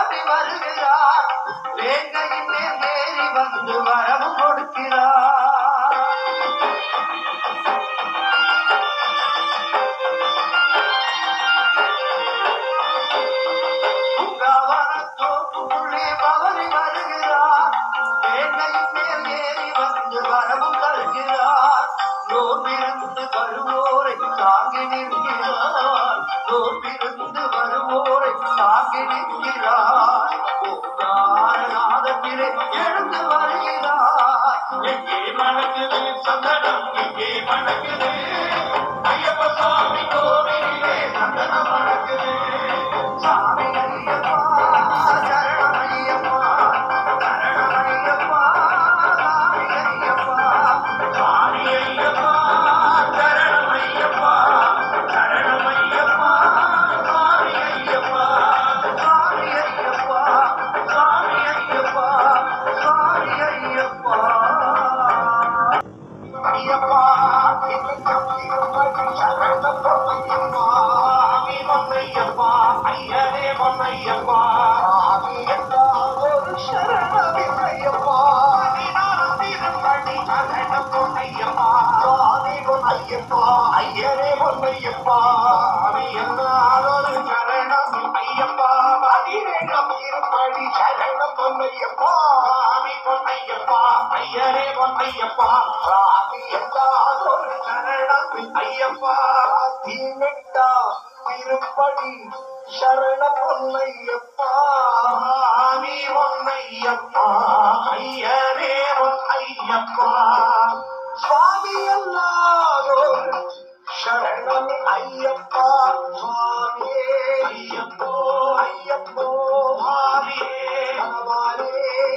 பவனி வருகிறார். வேங்கையின் மேல் ஏறி வந்து வரவு கொடுக்கிறார். பூங்காவனத்தோப்புக்குள்ளே பவனி வருகிறார். வேங்கையின் மேல் ஏறி வந்து வரவு தருகிறார். நோம்பிருந்து வருவோரை தாங்கி நிற்கிறார். நோம்பிருந்து வருவோரை தாங்கி நிற்கிறார். நாதத்திலே எழுந்து வருகிறார். எங்கே மணக்குது சந்தனம், எங்கே மணக்குது ஐயப்ப சாமி கோவிலே சந்தனம் மணக்குது. சாமி ஐயப்பா சரணம் ஐயப்பா, சரணம் ஐயப்பா, சாமி ஐயப்பா, சாமி ஐயப்பா, சரணம் ஐயப்பா, சரணம் ஐயப்பா, சாமி ஐயப்பா, சாமி ஐயப்பா, சாமி ஐயப்பா, சாமி ஐயப்பா. ஐயப்பா சரணம் பொன்னையப்பா, பொன்னையப்பா, ஐயனே பொன்னையப்பா, ஒரு சரணமில்லையப்பா. திருப்படி சரணம் பொன்னையப்பா, பொன்னையப்பா, ஐயனே பொன்னையப்பா, எல்லாரும் சரணம் ஐயப்பா. பதினெட்டாம் திருப்படி சரணம் பொன்னையப்பா, பொன்னையப்பா, ஐயனே பொன்னையப்பா, எல்லாரும் சரணம் ஐயப்பா. பதினெட்டாம் திருப்படி சரணம் பொன்னையப்பா, பொன்னையப்பா, ஐயனே பொன்னையப்பா. சுவாமி எல்லாரும் சரணம் ஐயப்பா. சுவாமியே ஐயப்போ, ஐயப்போ, சுவாமியே பகவானே,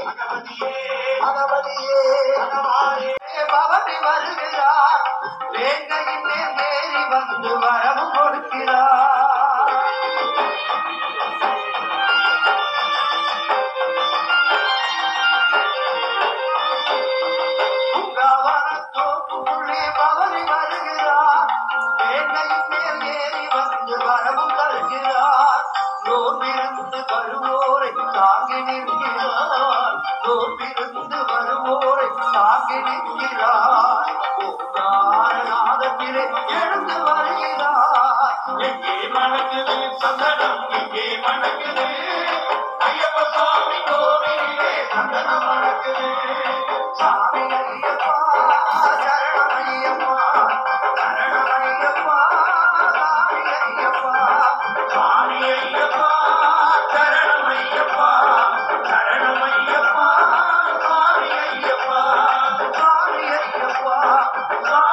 பகவதியே, பகவதியே, பகவானே. பவனி வருகிறார். வேங்கையின் மேல் ஏறி வந்து வரவு கொடுக்கிறார். பூங்காவனத்தோப்புக்குள்ளே பவனி வருகிறார். வேங்கையின் மேல் ஏறி வந்து வரவு தருகிறார். நோம்பிருந்து வருவோரை தாங்கி நிற்கிறார். நோம்பிருந்து வருவோரை தாங்கி நிற்கிறார். நாதத்திலே எழுந்து வருகிறார். எங்கே மணக்குது சந்தனம், எங்கே மணக்குது ஐயப்ப சாமி கோவிலே சந்தனம் மணக்குது. சாமி ஐயப்பா சரணம் ஐயப்பா, சரணம் ஐயப்பா, சாமி ஐயப்பா, சாமி ஐயப்பா, சரணம் ஐயப்பா, சரணம் ஐயப்பா, சாமி ஐயப்பா, சாமி ஐயப்பா, சாமி